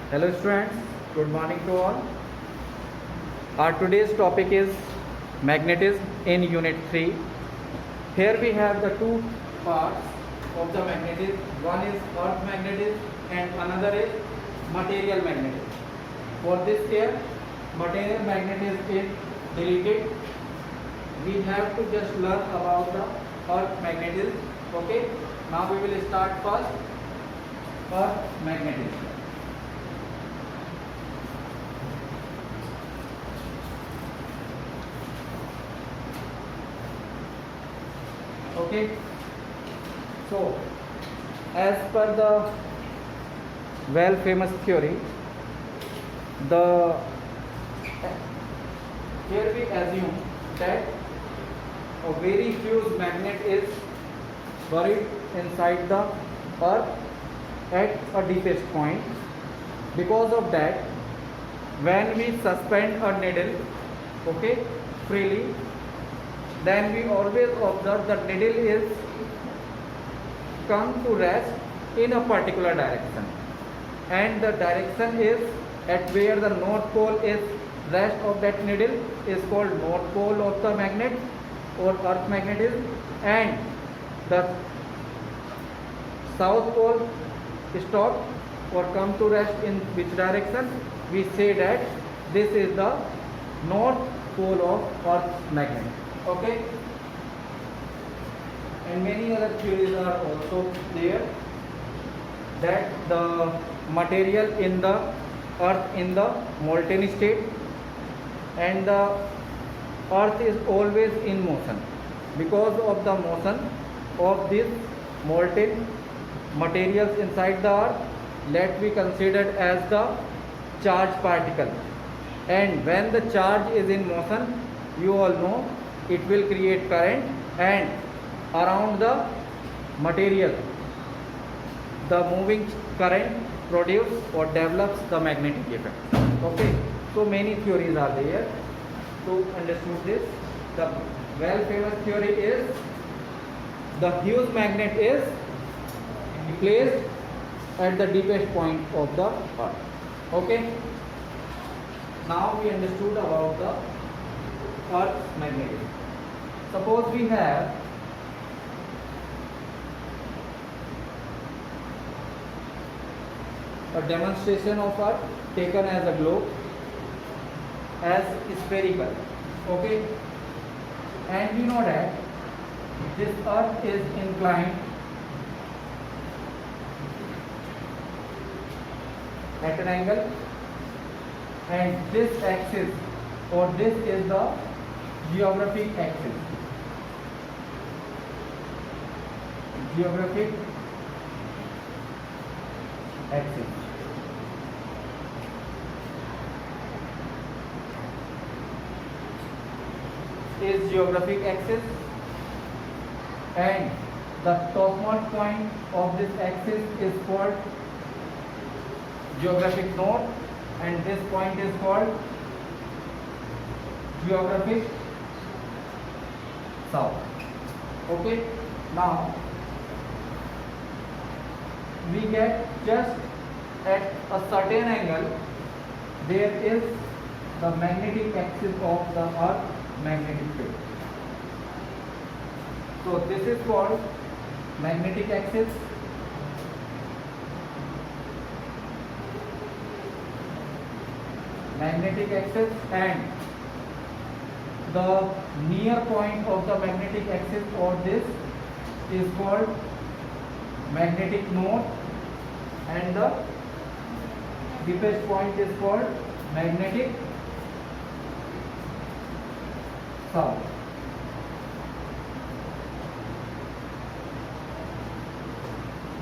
Hello students, good morning to all. Our today's topic is magnetism in unit 3. Here we have the two parts of the magnetism. One is earth magnetism and another is material magnetism. For this here, material magnetism is deleted. We have to just learn about the earth magnetism. Okay, now we will start first earth magnetism. Okay, so as per the well famous theory, the here we assume that a very huge magnet is buried inside the earth at a deepest point. Because of that, when we suspend a needle, okay, freely, then we always observe that needle is come to rest in a particular direction, and the direction is at where the north pole is rest of that needle is called north pole of the magnet or earth magnetism, and the south pole stop or come to rest in which direction, we say that this is the north pole of earth magnet. Okay, and many other theories are also there, that the material in the earth in the molten state, and the earth is always in motion. Because of the motion of this molten materials inside the earth, let be considered as the charged particle, and when the charge is in motion, you all know it will create current, and around the material the moving current produce or develops the magnetic effect. Okay, so many theories are there to understand this. The well famous theory is the huge magnet is placed at the deepest point of the earth. Okay, now we understood about the earth's magnetism. Suppose we have a demonstration of earth taken as a globe, as spherical. Okay, and we know that this earth is inclined at an angle, and this axis or this is the geographic axis. Geographic axis. Is geographic axis, and the topmost point of this axis is called geographic north, and this point is called geographic south. Okay, now we get just at a certain angle there is the magnetic axis of the earth magnetic field. So this is called magnetic axis, and the near point of the magnetic axis or this is called magnetic north, and the deepest point is called magnetic south.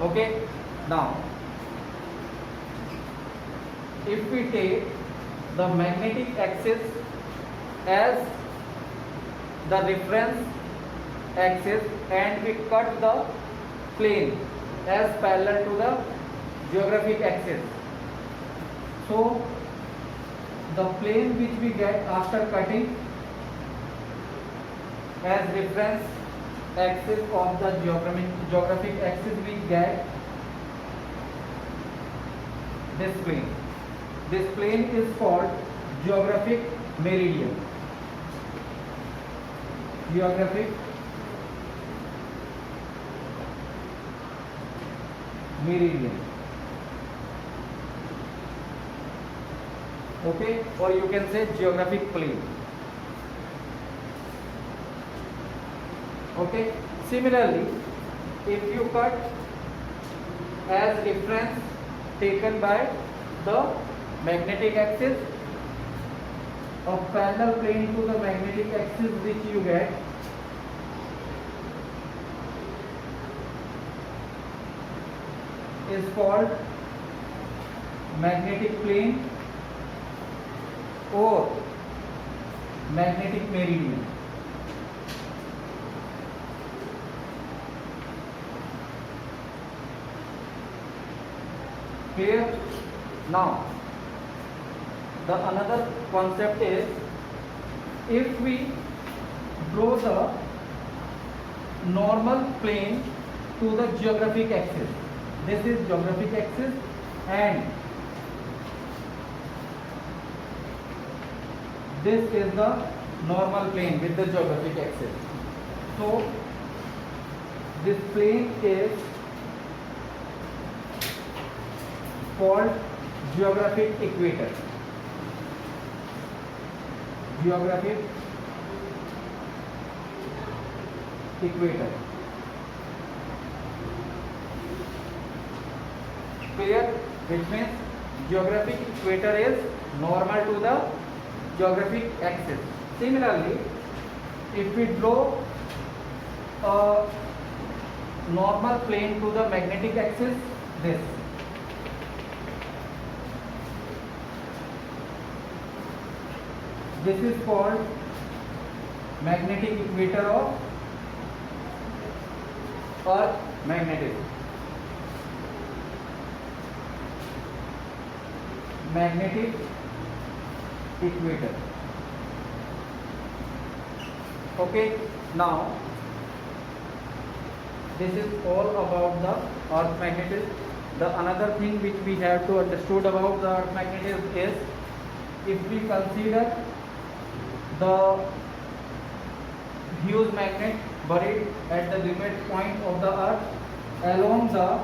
Okay, now if we take the magnetic axis as the reference axis and we cut the plane as parallel to the geographic axis, so the plane which we get after cutting as reference axis of the geographic axis, we get this plane. this plane is called geographic meridian. Geographic meridian. Okay, or you can say geographic plane. Okay, similarly, if you cut as reference taken by the magnetic axis, a parallel plane to the magnetic axis which you get is called magnetic plane or magnetic meridian. Clear? Now, the another concept is, if we draw the normal plane to the geographic axis, this is geographic axis and this is the normal plane with the geographic axis. So this plane is called geographic equator. Geographic equator. Clear? Which means geographic equator is normal to the geographic axis. Similarly, if we draw a normal plane to the magnetic axis, this is called magnetic equator of Earth magnetism. Magnetic equator. Okay, now this is all about the Earth magnetism. The another thing which we have to understood about the Earth magnetism is, if we consider the huge magnet buried at the remote point of the Earth along the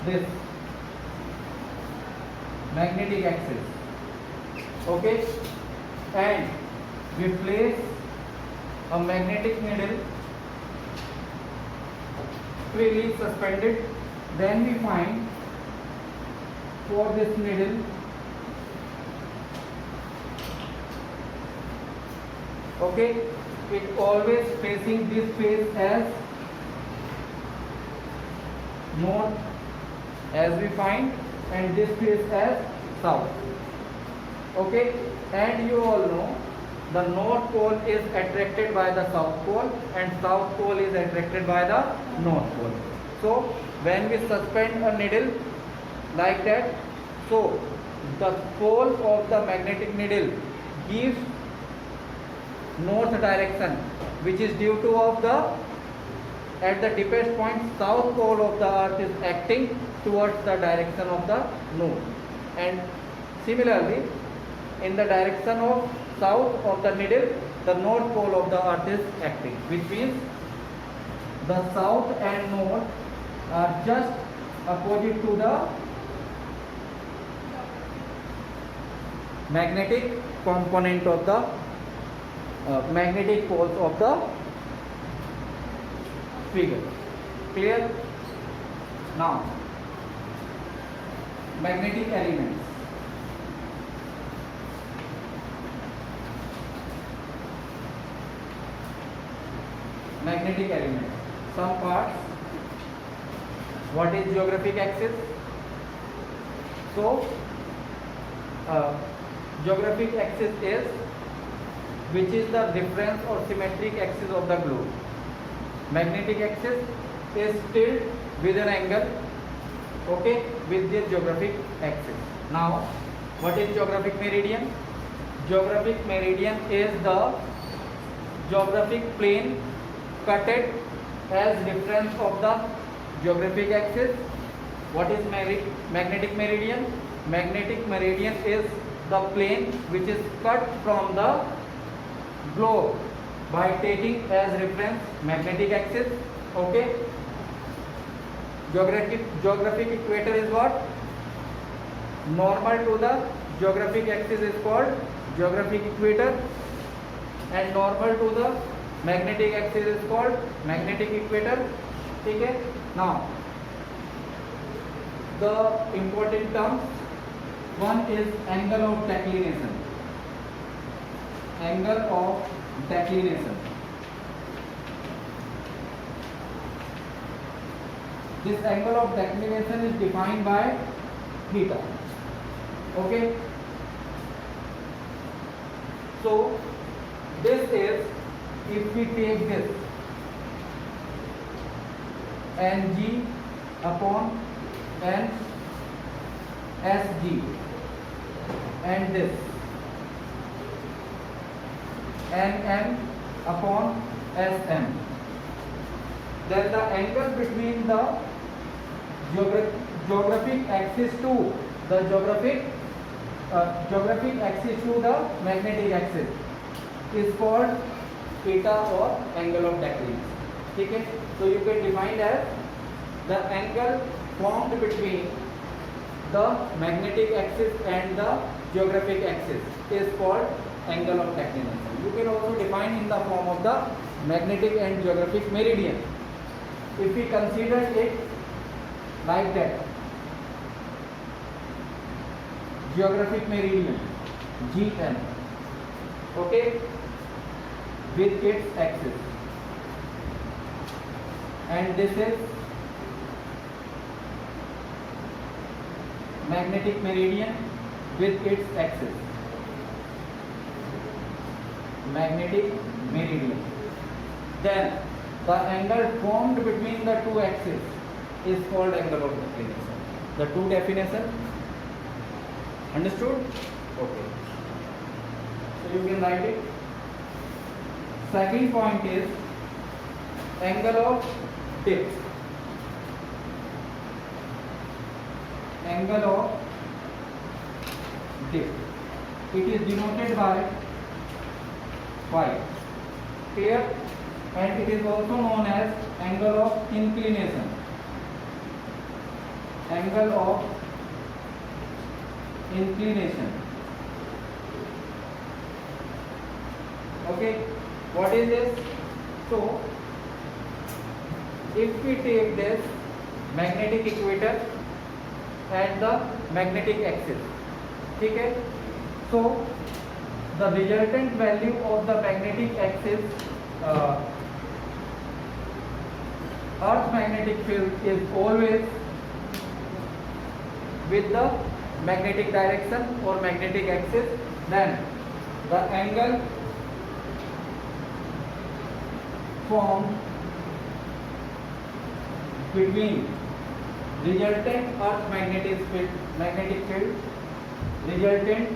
this magnetic axis. Okay, and we place a magnetic needle freely suspended, then we find for this needle okay, it always facing this face as north as we find, and this face as south. Okay, and you all know the north pole is attracted by the south pole and south pole is attracted by the north pole. So when we suspend a needle like that, so the pole of the magnetic needle gives north direction, which is due to of the at the deepest point south pole of the earth is acting towards the direction of the north, and similarly in the direction of south of the needle the north pole of the earth is acting, which means the south and north are just opposite to the magnetic component of the magnetic poles of the figure. Clear? Now, magnetic elements. Magnetic elements. Some parts. What is geographic axis? So, geographic axis is which is the reference or symmetric axis of the globe. Magnetic axis is tilted with an angle, okay, with the geographic axis. Now, what is geographic meridian? Geographic meridian is the geographic plane cutted as reference of the geographic axis. What is magnetic meridian? Magnetic meridian is the plane which is cut from the globe by taking as reference magnetic axis. Okay. Geographic equator is what? Normal to the geographic axis is called geographic equator, and normal to the magnetic axis is called magnetic equator. ठीक है. Now the important terms, one is angle of declination. Angle of declination. This angle of declination is defined by theta. Okay. So this is, if we take this Ng upon N Sg and this Nm upon Sm, then the angle between the geographic axis to the geographic axis to the magnetic axis is called theta or angle of declination. ठीक है. So you can define as the angle formed between the magnetic axis and the geographic axis is called angle of declination. You can also define in the form of the magnetic and geographic meridian. If we consider it like that, geographic meridian GM, okay, with its axis, and this is magnetic meridian with its axis, magnetic meridian. Then the angle formed between the two axes is called angle of declination. The two definition. Understood? Okay. So you can write it. Second point is angle of dip. Angle of dip. It is denoted by phi. Here, and it is also known as angle of inclination. Angle of inclination. Okay, what is this? So if we take this magnetic equator and the magnetic axis, ठीक है, so the resultant value of the magnetic axis, Earth's magnetic field is always with the magnetic direction or magnetic axis. Then the angle formed between resultant Earth magnetic field, resultant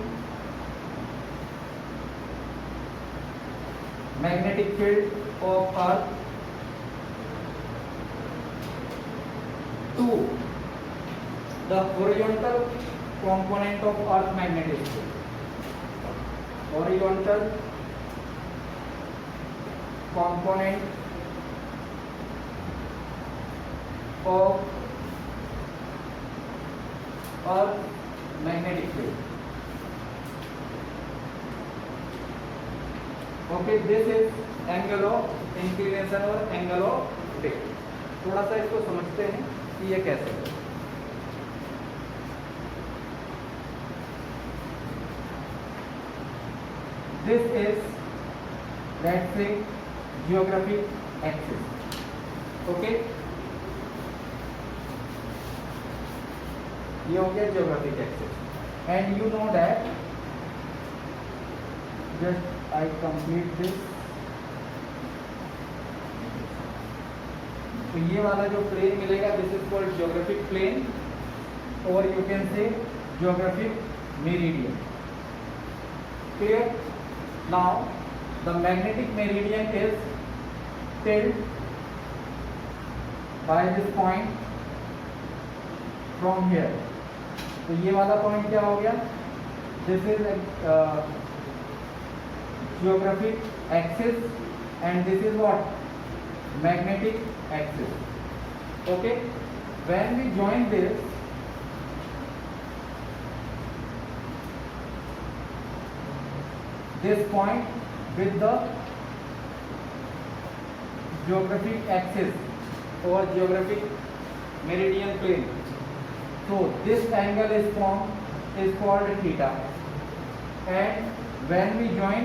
magnetic field of Earth to the horizontal component of Earth magnetic field. Horizontal component of Earth magnetic field. Okay, this is angle of inclination और angle of dip. थोड़ा सा इसको समझते हैं कि ये कैसे है. This is, let's say, geographic axis. Okay, ये हो गया geographic axis, and you know that, just I complete this. तो ये वाला जो प्लेन मिलेगा, this is called geographic plane, or you can say geographic meridian. Clear? Now the magnetic meridian is till by this point from here. तो ये वाला point क्या हो गया? This is geographic axis and this is what? Magnetic axis. Okay, when we join this point with the geographic axis or geographic meridian plane, so this angle is called theta, and when we join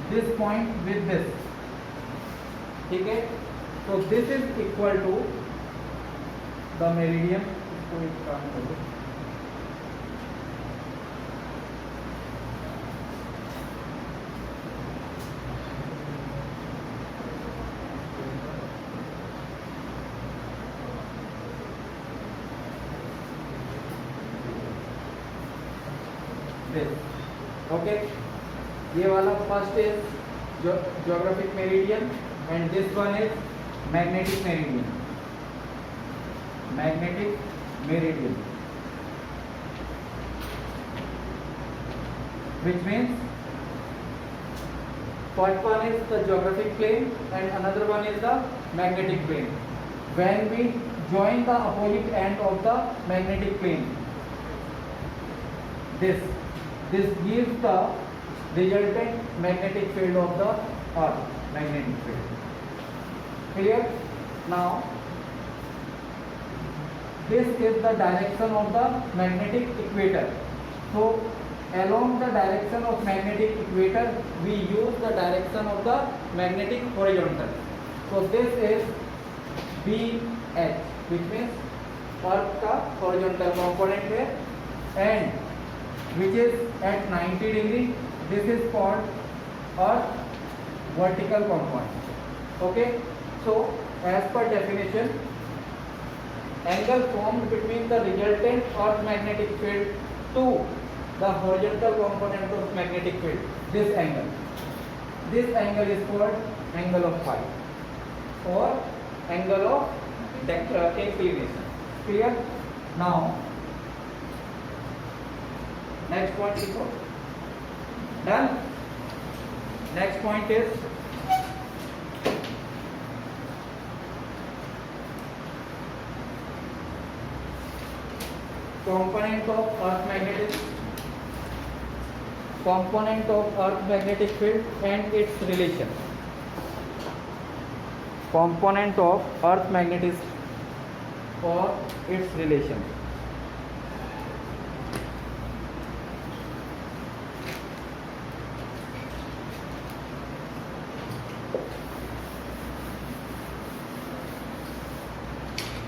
this point with this, ठीक है, so this is equal to the meridian. इसको एक काम करो, okay, ये वाला first is geographic meridian and this one is magnetic meridian. Which means first one is the geographic plane and another one is the magnetic plane. When we join the opposite end of the magnetic plane, this gives the resultant magnetic field of the earth, magnetic field. Clear? Now this is the direction of the magnetic equator. So along the direction of magnetic equator we use the direction of the magnetic horizontal. So this is BH, which means earth का horizontal component है, and which is at 90 degree. This is called earth vertical component. Okay, so as per definition, angle formed between the resultant earth magnetic field to the horizontal component of magnetic field, this angle is called angle of phi or angle of inclination. Clear? Now next point is done. Next point is component of earth magnetic field and its relation. Component of earth magnetic or its relation.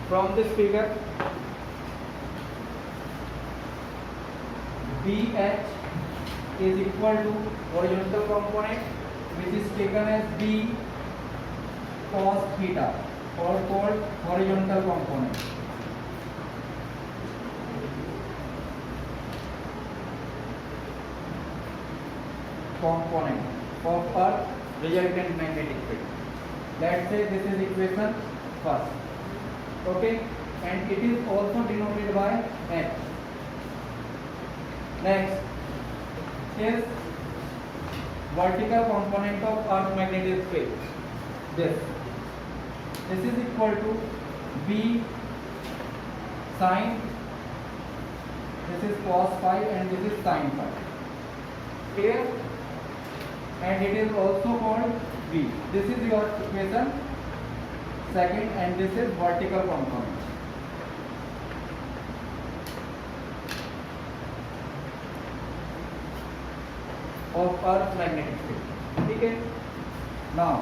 From this figure, BH is equal to horizontal component, which is taken as B cos theta or called horizontal component. Of earth resultant magnetic field. Let's say this is equation first. Okay, and it is also denoted by H. Next is vertical component of earth magnetic field. This is equal to B sin, this is cos phi and this is sin phi. Clear? And it is also called V. This is your equation second, and this is vertical component. Of earth magnetic field. ठीक है? Now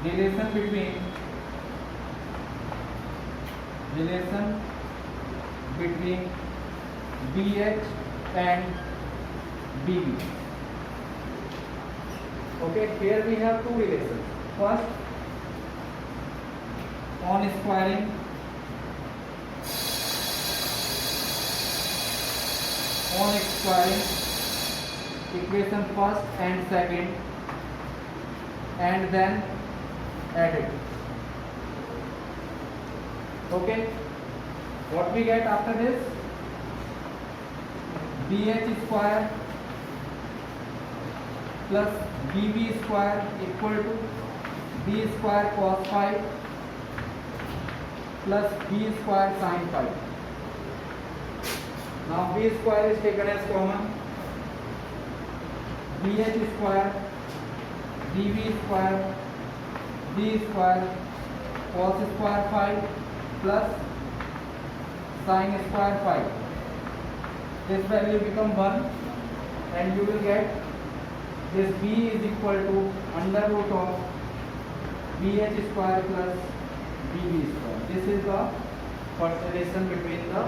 relation between BH and BB. Okay, here we have two relations. First, on squaring equation first and second and then add it. Okay, what we get after this? BH square plus BB square equal to B square cos phi plus B square sin phi. Now B square is taken as common. BH square, BB square, B square cos square phi plus sin square phi. This value become 1 and you will get this B is equal to under root of BH square plus BB square. This is the first relation between the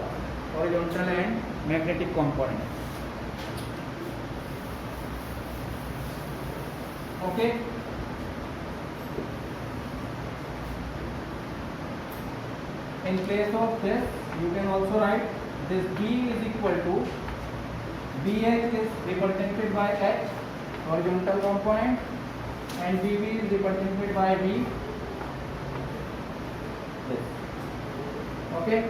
horizontal and magnetic component. Okay. In place of this, you can also write this B is equal to BH is represented by H, horizontal component, and BB is represented by B. This. Okay.